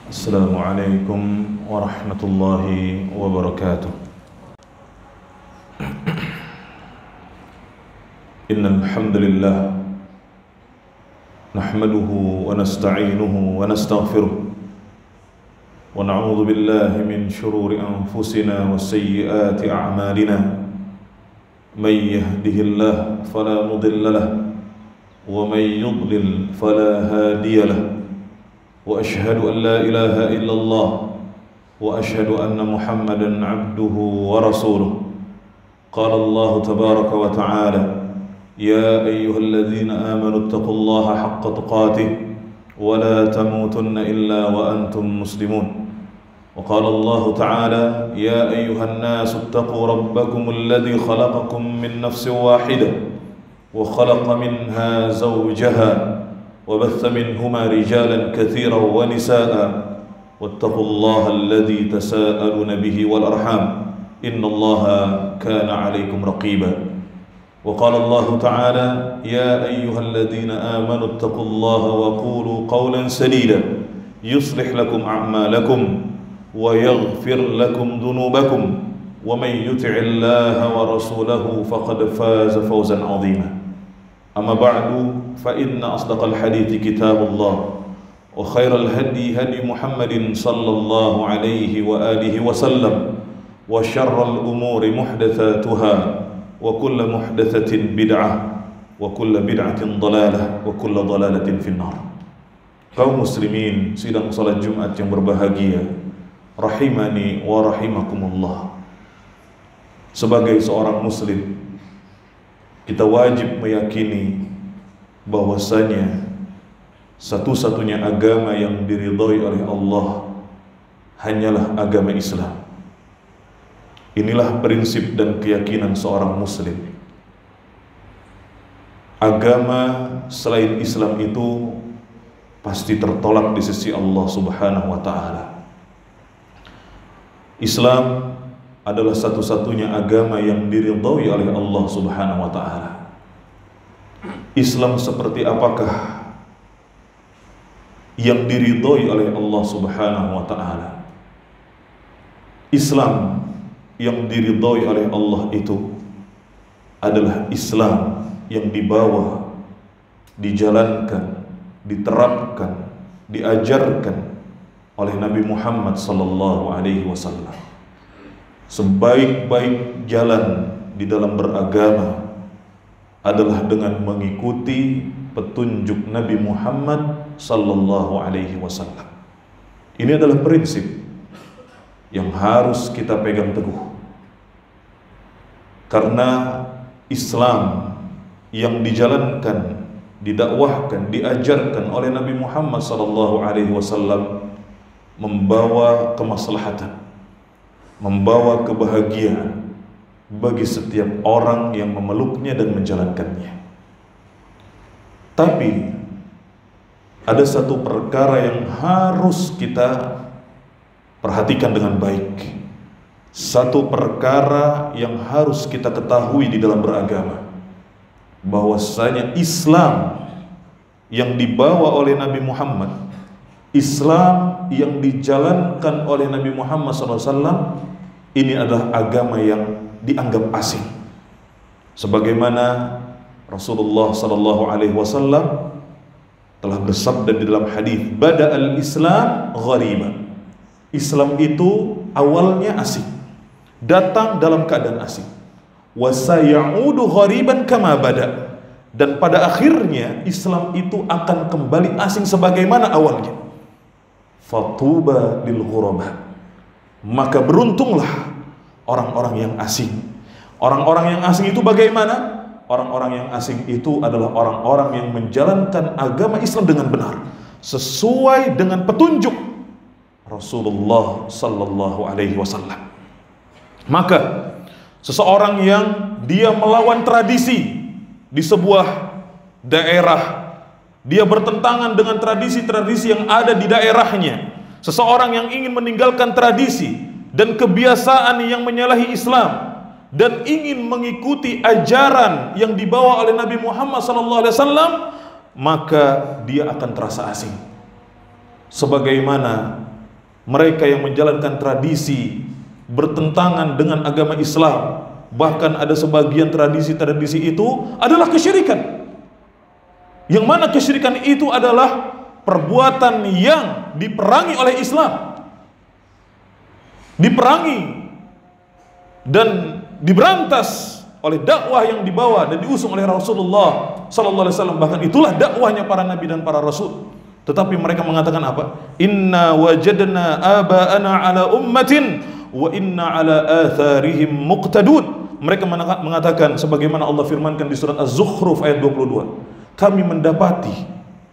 Assalamualaikum warahmatullahi wabarakatuh. Innal hamdalillah nahmaduhu wa nasta'inuhu wa nastaghfiruh wa na'udzu billahi min shururi anfusina wa sayyiati a'malina. May yahdihillahu fala mudilla lahu wa may yudlil fala hadiya lahu. وأشهد أن لا إله إلا الله وأشهد أن محمدا عبده ورسوله. قال الله تبارك وتعالى: يا أيها الذين آمنوا اتقوا الله حق تقاته ولا تموتن إلا وأنتم مسلمون. وقال الله تعالى: يا أيها الناس اتقوا ربكم الذي خلقكم من نفس واحدة وخلق منها زوجها وبث منهما رجالا كثيرا ونساء واتقوا الله الذي تساءلون به والأرحام إن الله كان عليكم رقيبا. وقال الله تعالى: يا أيها الذين آمنوا اتقوا الله وقولوا قولا سديدا يصلح لكم أعمالكم ويغفر لكم ذنوبكم ومن يطع الله ورسوله فقد فاز فوزا عظيما. أما بعد فإن أصدق الحديث كتاب الله وخير الهدي هدي محمد صلى الله عليه وآله وسلم وشر الأمور محدثاتها وكل محدثة بدعة وكل بدعة ضلالة وكل ضلالة في النار. Kaum muslimin sidang salat Jumat yang berbahagia, rahimani wa rahimakumullah. Sebagai seorang muslim, kita wajib meyakini bahwasanya satu-satunya agama yang diridhai oleh Allah hanyalah agama Islam. Inilah prinsip dan keyakinan seorang muslim. Agama selain Islam itu pasti tertolak di sisi Allah Subhanahu wa taala. Islam adalah satu-satunya agama yang diridhai oleh Allah Subhanahu wa taala. Islam seperti apakah yang diridhai oleh Allah Subhanahu wa taala? Islam yang diridhai oleh Allah itu adalah Islam yang dibawa, dijalankan, diterapkan, diajarkan oleh Nabi Muhammad sallallahu alaihi wasallam. Sebaik-baik jalan di dalam beragama adalah dengan mengikuti petunjuk Nabi Muhammad sallallahu alaihi wasallam. Ini adalah prinsip yang harus kita pegang teguh. Karena Islam yang dijalankan, didakwahkan, diajarkan oleh Nabi Muhammad sallallahu alaihi wasallam membawa kemaslahatan, membawa kebahagiaan bagi setiap orang yang memeluknya dan menjalankannya. Tapi ada satu perkara yang harus kita perhatikan dengan baik. Satu perkara yang harus kita ketahui di dalam beragama, bahwasanya Islam yang dibawa oleh Nabi Muhammad, Islam yang dijalankan oleh Nabi Muhammad SAW, ini adalah agama yang dianggap asing. Sebagaimana Rasulullah SAW telah bersabda di dalam hadis, "Bada'al Islam ghariban." Islam itu awalnya asing, datang dalam keadaan asing. Wa sayaudu ghariban kama bada. Dan pada akhirnya Islam itu akan kembali asing sebagaimana awalnya. Fatuba lil ghuraba. Maka beruntunglah orang-orang yang asing. Orang-orang yang asing itu bagaimana? Orang-orang yang asing itu adalah orang-orang yang menjalankan agama Islam dengan benar, sesuai dengan petunjuk Rasulullah sallallahu alaihi wasallam. Maka seseorang yang dia melawan tradisi di sebuah daerah, dia bertentangan dengan tradisi-tradisi yang ada di daerahnya. Seseorang yang ingin meninggalkan tradisi dan kebiasaan yang menyalahi Islam dan ingin mengikuti ajaran yang dibawa oleh Nabi Muhammad SAW, maka dia akan terasa asing. Sebagaimana mereka yang menjalankan tradisi bertentangan dengan agama Islam, bahkan ada sebagian tradisi-tradisi itu adalah kesyirikan, yang mana kesyirikan itu adalah perbuatan yang diperangi oleh Islam, diperangi dan diberantas oleh dakwah yang dibawa dan diusung oleh Rasulullah sallallahu alaihi wasallam. Bahkan itulah dakwahnya para nabi dan para rasul. Tetapi mereka mengatakan apa? Inna wajadna aba'ana ala ummatin wa inna ala atharihim muqtadun. Mereka mengatakan sebagaimana Allah firmankan di surat Az-Zukhruf ayat 22. Kami mendapati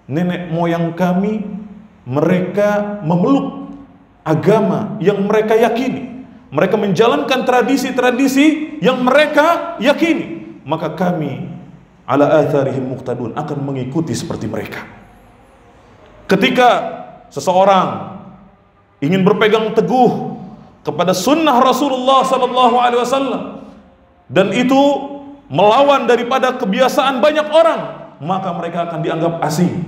nenek moyang kami mereka memeluk agama yang mereka yakini. Mereka menjalankan tradisi-tradisi yang mereka yakini. Maka kami ala atharihim muqtadun, akan mengikuti seperti mereka. Ketika seseorang ingin berpegang teguh kepada sunnah Rasulullah sallallahu alaihi wasallam dan itu melawan daripada kebiasaan banyak orang, maka mereka akan dianggap asing.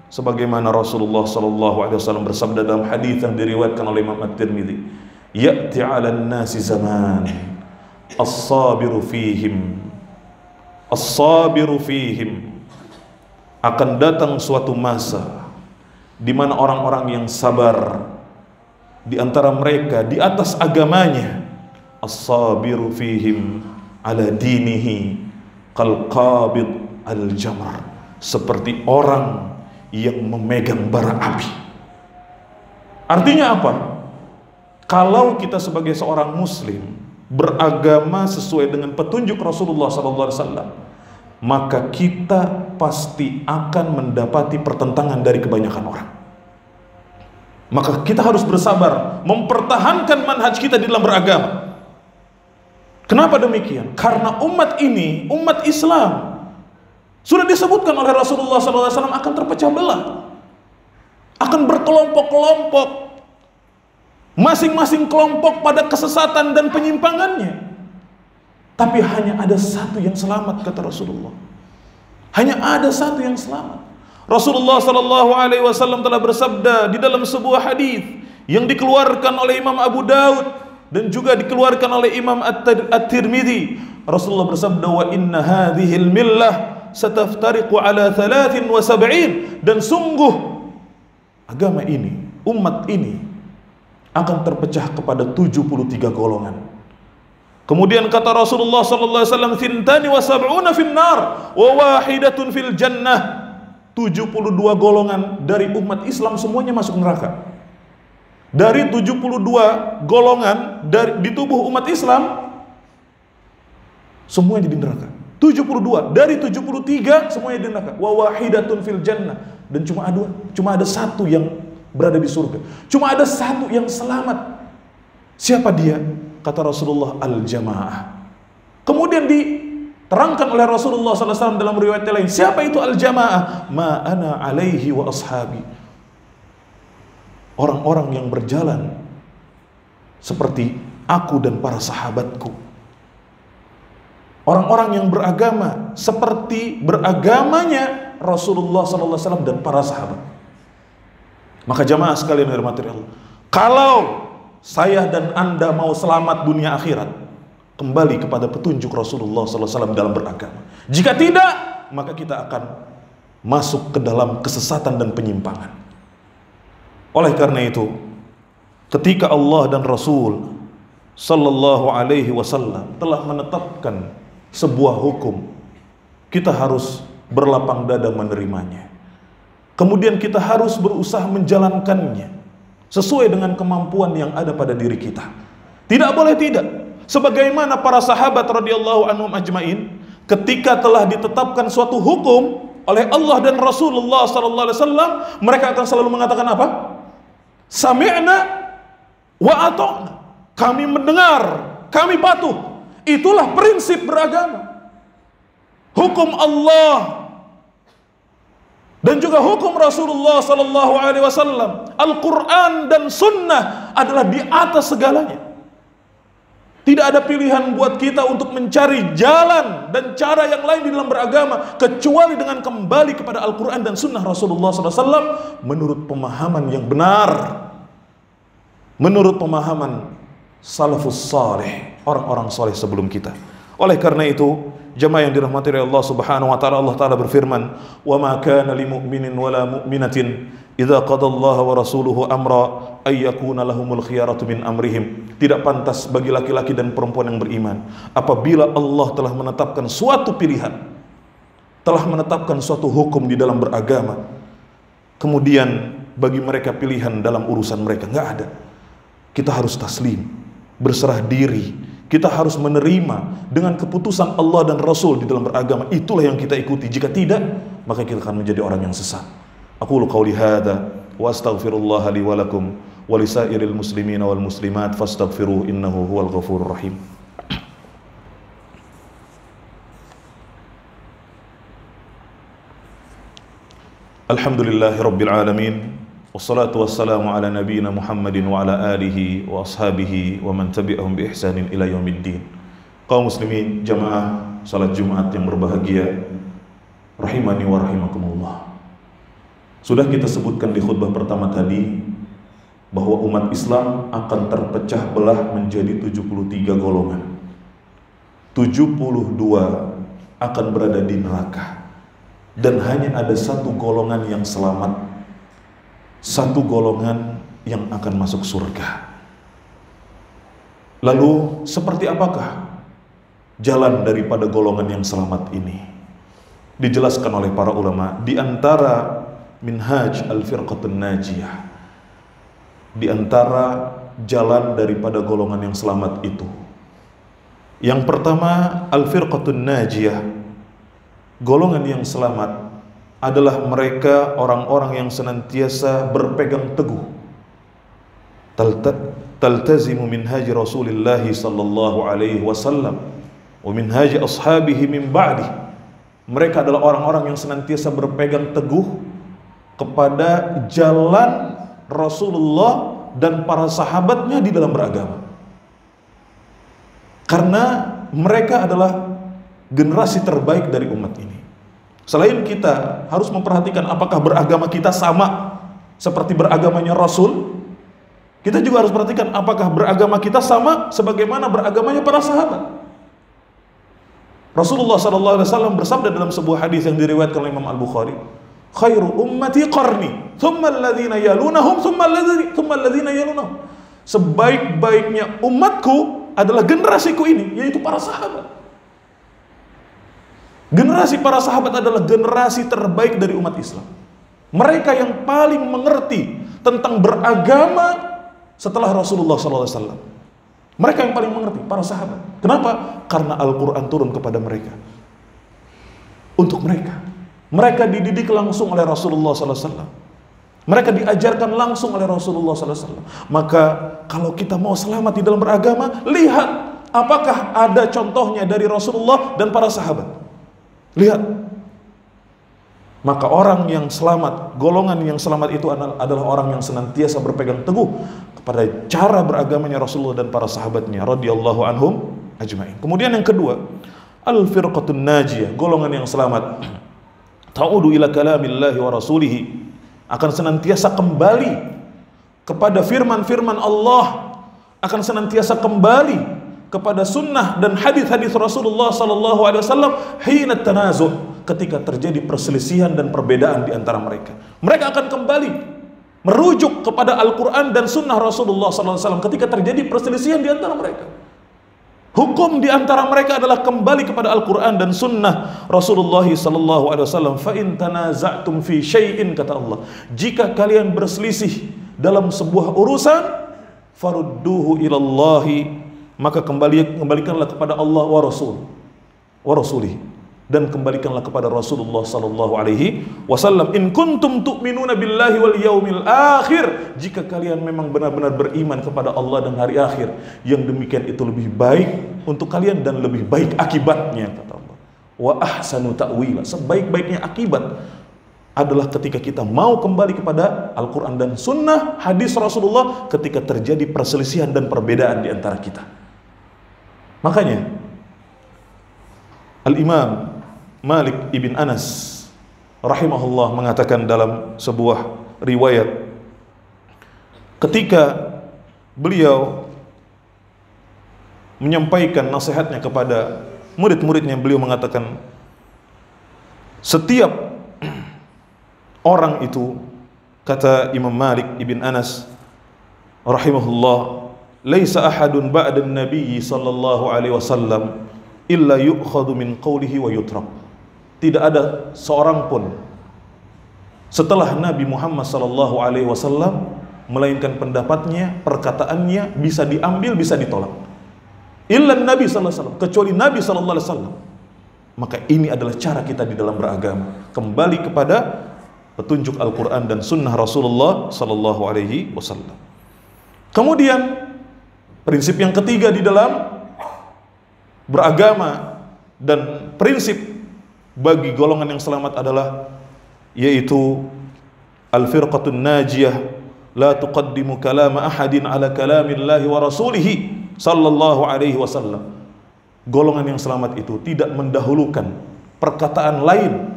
Sebagaimana Rasulullah sallallahu alaihi wasallam bersabda dalam hadis yang diriwayatkan oleh Imam At-Tirmidzi, "Ya'ti 'alan nasi zaman as-sabiru fihim akan datang suatu masa di mana orang-orang yang sabar di antara mereka di atas agamanya, as-sabiru fihim ala dinihi kal qabid al-jamr, seperti orang yang memegang bara api. Artinya apa? Kalau kita sebagai seorang muslim beragama sesuai dengan petunjuk Rasulullah SAW, maka kita pasti akan mendapati pertentangan dari kebanyakan orang. Maka kita harus bersabar mempertahankan manhaj kita di dalam beragama. Kenapa demikian? Karena umat ini, umat Islam, sudah disebutkan oleh Rasulullah SAW akan terpecah belah, akan berkelompok-kelompok, masing-masing kelompok pada kesesatan dan penyimpangannya. Tapi hanya ada satu yang selamat, kata Rasulullah. Hanya ada satu yang selamat. Rasulullah sallallahu alaihi wasallam telah bersabda di dalam sebuah hadis yang dikeluarkan oleh Imam Abu Daud dan juga dikeluarkan oleh Imam At-Tirmidzi. Rasulullah bersabda, "Wa inna hadhil millah sataftariqu ala 73." Dan sungguh agama ini, umat ini akan terpecah kepada 73 golongan. Kemudian kata Rasulullah sallallahu alaihi wasallam, "Thintani wa sab'una finnar wa wahidatun fil jannah." 72 golongan dari umat Islam semuanya masuk neraka. Dari 72 golongan di tubuh umat Islam semuanya di neraka. 72 dari 73 semuanya di neraka. Wa wahidatun fil jannah, dan cuma ada satu yang berada di surga. Cuma ada satu yang selamat. Siapa dia? Kata Rasulullah, al-jamaah. Kemudian diterangkan oleh Rasulullah SAW dalam riwayat lain, siapa itu al-jamaah? Ma ana alaihi wa ashabi. Orang-orang yang berjalan seperti aku dan para sahabatku. Orang-orang yang beragama seperti beragamanya Rasulullah SAW dan para sahabat. Maka jamaah sekalian yang dirahmati Allah, kalau saya dan Anda mau selamat dunia akhirat, kembali kepada petunjuk Rasulullah SAW dalam beragama. Jika tidak, maka kita akan masuk ke dalam kesesatan dan penyimpangan. Oleh karena itu, ketika Allah dan Rasul Sallallahu Alaihi Wasallam telah menetapkan sebuah hukum, kita harus berlapang dada menerimanya. Kemudian kita harus berusaha menjalankannya sesuai dengan kemampuan yang ada pada diri kita. Tidak boleh tidak. Sebagaimana para sahabat radhiyallahu anhum ajmain, ketika telah ditetapkan suatu hukum oleh Allah dan Rasulullah sallallahu alaihi wasallam, mereka akan selalu mengatakan apa? Sami'na wa ata'na. Kami mendengar, kami patuh. Itulah prinsip beragama. Hukum Allah dan juga hukum Rasulullah sallallahu alaihi wasallam, Al-Qur'an dan sunnah adalah di atas segalanya. Tidak ada pilihan buat kita untuk mencari jalan dan cara yang lain di dalam beragama kecuali dengan kembali kepada Al-Quran dan sunnah Rasulullah SAW menurut pemahaman yang benar. menurut pemahaman salafus saleh, orang-orang saleh sebelum kita. Oleh karena itu, jemaah yang dirahmati oleh Allah Subhanahu wa taala, Allah taala berfirman, "Wa ma kana lil mu'minin wala mu'minatin idza qadallaha wa rasuluhu amra ay yakuna lahumul khiyaratu min amrihim." Tidak pantas bagi laki-laki dan perempuan yang beriman apabila Allah telah menetapkan suatu pilihan, telah menetapkan suatu hukum di dalam beragama, kemudian bagi mereka pilihan dalam urusan mereka, nggak ada. Kita harus taslim, berserah diri. Kita harus menerima dengan keputusan Allah dan Rasul di dalam beragama. Itulah yang kita ikuti. Jika tidak, maka kita akan menjadi orang yang sesat. Aqulu qauli hadza wa astaghfirullah li wa lakum wa lisairil muslimina wal muslimat fastaghfiruhu innahu huwal ghafurur rahim. Alhamdulillahi rabbil alamin. Wassalatu wassalamu ala nabiyyina Muhammadin wa ala alihi wa ashabihi wa man tabi'ahum bi ihsanin ila yaumiddin. Kaum muslimin, jamaah salat Jumat yang berbahagia, rahimani wa rahimakumullah. Sudah kita sebutkan di khutbah pertama tadi bahwa umat Islam akan terpecah belah menjadi 73 golongan. 72 akan berada di neraka, dan hanya ada satu golongan yang selamat, satu golongan yang akan masuk surga. Lalu seperti apakah jalan daripada golongan yang selamat ini? Dijelaskan oleh para ulama di antara minhaj al-firqatun najiyah, di antara jalan daripada golongan yang selamat itu. Yang pertama, al-firqatun najiyah, golongan yang selamat adalah mereka orang-orang yang senantiasa berpegang teguh, taltazimu minhaji Rasulillah sallallahu alaihi wasallam wa minhaji ashabihi min ba'di. Mereka adalah orang-orang yang senantiasa berpegang teguh kepada jalan Rasulullah dan para sahabatnya di dalam beragama, karena mereka adalah generasi terbaik dari umat ini. Selain kita harus memperhatikan apakah beragama kita sama seperti beragamanya Rasul, kita juga harus perhatikan apakah beragama kita sama sebagaimana beragamanya para sahabat. Rasulullah SAW bersabda dalam sebuah hadis yang diriwayatkan oleh Imam Al-Bukhari, "Khairu ummati qarni, thumma alladhina yalunahum, thumma alladhina yalunahum." Sebaik-baiknya umatku adalah generasiku ini, yaitu para sahabat. Generasi para sahabat adalah generasi terbaik dari umat Islam. Mereka yang paling mengerti tentang beragama setelah Rasulullah SAW. Mereka yang paling mengerti, para sahabat. Kenapa? Karena Al-Quran turun kepada mereka. Untuk mereka. Mereka dididik langsung oleh Rasulullah SAW. Mereka diajarkan langsung oleh Rasulullah SAW. Maka kalau kita mau selamat di dalam beragama, lihat apakah ada contohnya dari Rasulullah dan para sahabat. Lihat, maka orang yang selamat, golongan yang selamat itu adalah orang yang senantiasa berpegang teguh kepada cara beragamanya Rasulullah dan para sahabatnya radhiyallahu anhum ajma'in. Kemudian yang kedua, al-firqatun najiyah, golongan yang selamat, ta'udu ila kalamillahi wa rasulihi, akan senantiasa kembali kepada firman-firman Allah, akan senantiasa kembali kepada sunnah dan hadis-hadis Rasulullah sallallahu alaihi wasallam hina tanazu', ketika terjadi perselisihan dan perbedaan di antara mereka. Mereka akan kembali merujuk kepada Al-Qur'an dan sunnah Rasulullah sallallahu alaihi wasallam ketika terjadi perselisihan di antara mereka. Hukum di antara mereka adalah kembali kepada Al-Qur'an dan sunnah Rasulullah sallallahu alaihi wasallam. Fa in tanaza'tum fi syai'in, kata Allah, jika kalian berselisih dalam sebuah urusan, farudduhu ilallahi, maka kembalikanlah kepada Allah wa rasulih, dan kembalikanlah kepada Rasulullah sallallahu alaihi wasallam. In kuntum tu'minuna billahi wal yaumil akhir, jika kalian memang benar-benar beriman kepada Allah dan hari akhir, yang demikian itu lebih baik untuk kalian dan lebih baik akibatnya, kata Allah. Wa ahsanu ta'wila, sebaik-baiknya akibat adalah ketika kita mau kembali kepada Al-Quran dan sunnah hadis Rasulullah ketika terjadi perselisihan dan perbedaan di antara kita. Makanya Al-Imam Malik ibn Anas rahimahullah mengatakan dalam sebuah riwayat, ketika beliau menyampaikan nasihatnya kepada murid-muridnya. Beliau mengatakan, setiap orang itu, kata Imam Malik ibn Anas rahimahullah, laisa ahadun ba'da an-nabiy sallallahu alaihi wasallam illa yu'khadhu min qawlihi wa yutrak. Tidak ada seorang pun setelah Nabi Muhammad sallallahu alaihi wasallam melainkan pendapatnya, perkataannya bisa diambil, bisa ditolak. Illa Nabi sallallahu alaihi wasallam, kecuali Nabi sallallahu alaihi wasallam. Maka ini adalah cara kita di dalam beragama, kembali kepada petunjuk Al-Quran dan Sunnah Rasulullah sallallahu alaihi wasallam. Kemudian prinsip yang ketiga di dalam beragama dan prinsip bagi golongan yang selamat adalah yaitu al-firqatun najiyah, la tuqaddimu kalama ahadin ala kalamillahi wa rasulihi sallallahu alaihi wasallam. Golongan yang selamat itu tidak mendahulukan perkataan lain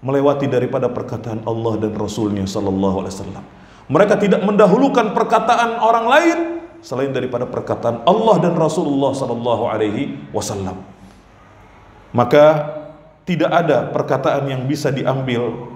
melewati daripada perkataan Allah dan Rasulnya sallallahu alaihi wasallam. Mereka tidak mendahulukan perkataan orang lain selain daripada perkataan Allah dan Rasulullah sallallahu alaihi wasallam. Maka tidak ada perkataan yang bisa diambil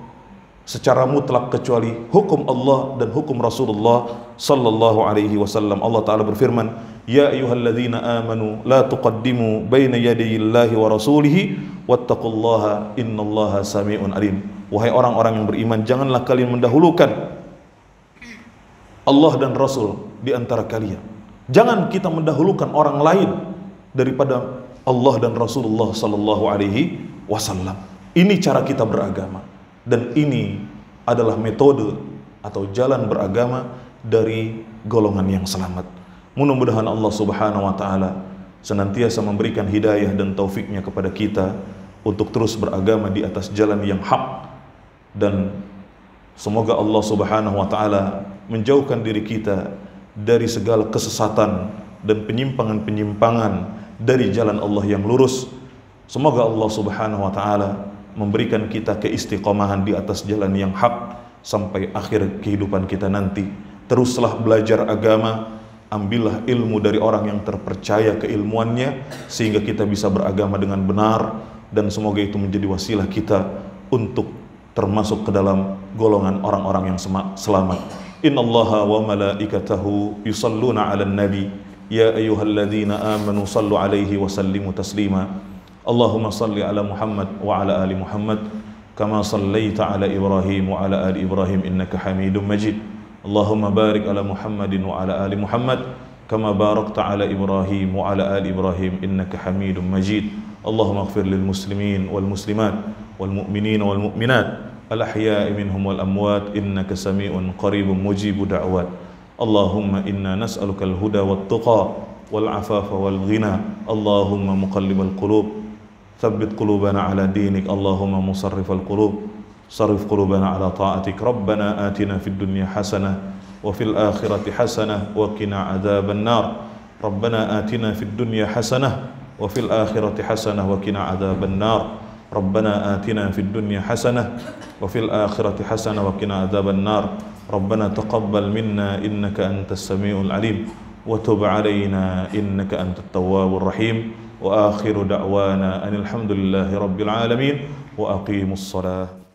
secara mutlak kecuali hukum Allah dan hukum Rasulullah sallallahu alaihi wasallam. Allah taala berfirman, ya ayyuhalladzina amanu la tuqaddimu baina yadayillahi wa rasulihi wattaqullaha innallaha sami'un alim. Wahai orang-orang yang beriman, janganlah kalian mendahulukan Allah dan Rasul di antara kalian. Jangan kita mendahulukan orang lain daripada Allah dan Rasulullah sallallahu alaihi wasallam. Ini cara kita beragama. Dan ini adalah metode atau jalan beragama dari golongan yang selamat. Mudah-mudahan Allah subhanahu wa ta'ala senantiasa memberikan hidayah dan taufiknya kepada kita untuk terus beragama di atas jalan yang hak. Dan semoga Allah subhanahu wa ta'ala menjauhkan diri kita dari segala kesesatan dan penyimpangan-penyimpangan dari jalan Allah yang lurus. Semoga Allah subhanahu wa ta'ala memberikan kita keistiqomahan di atas jalan yang hak sampai akhir kehidupan kita nanti. Teruslah belajar agama, ambillah ilmu dari orang yang terpercaya keilmuannya sehingga kita bisa beragama dengan benar, dan semoga itu menjadi wasilah kita untuk termasuk ke dalam golongan orang-orang yang selamat. Innallaha wa malaikatahu yusalluna 'alan nabi ya ayyuhalladzina amanu sallu 'alaihi wa sallimu taslima. Allahumma salli ala Muhammad wa ala ali Muhammad kama sallaita ala Ibrahim wa ala ali Ibrahim innaka Hamidum Majid. Allahumma barik ala Muhammadin wa ala ali Muhammad kama barakta ala Ibrahim wa ala ali Ibrahim innaka Hamidum Majid. Allahumma ighfir lil muslimin wal muslimat wal mu'minin wal mu'minat al ahya'i minhum wal amwat innaka sami'un qaribun mujibud da'wat. Allahumma inna nas'aluka al huda wat tuqa wal afafa wal ghina. Allahumma muqallibal qulub ثبت قلوبنا على دينك. اللهم مصرف القلوب صرف قلوبنا على طاعتك. ربنا آتنا في الدنيا حسنة وفي الآخرة حسنة وقنا عذاب النار. ربنا آتنا في الدنيا حسنة وفي الآخرة حسنة وقنا عذاب النار. ربنا آتنا في الدنيا حسنة وفي الآخرة حسنة وقنا عذاب النار. ربنا تقبل منا إنك أنت السميع العليم وتب علينا إنك أنت التواب الرحيم. وآخر دعوانا أن الحمد لله رب العالمين وأقيموا الصلاة.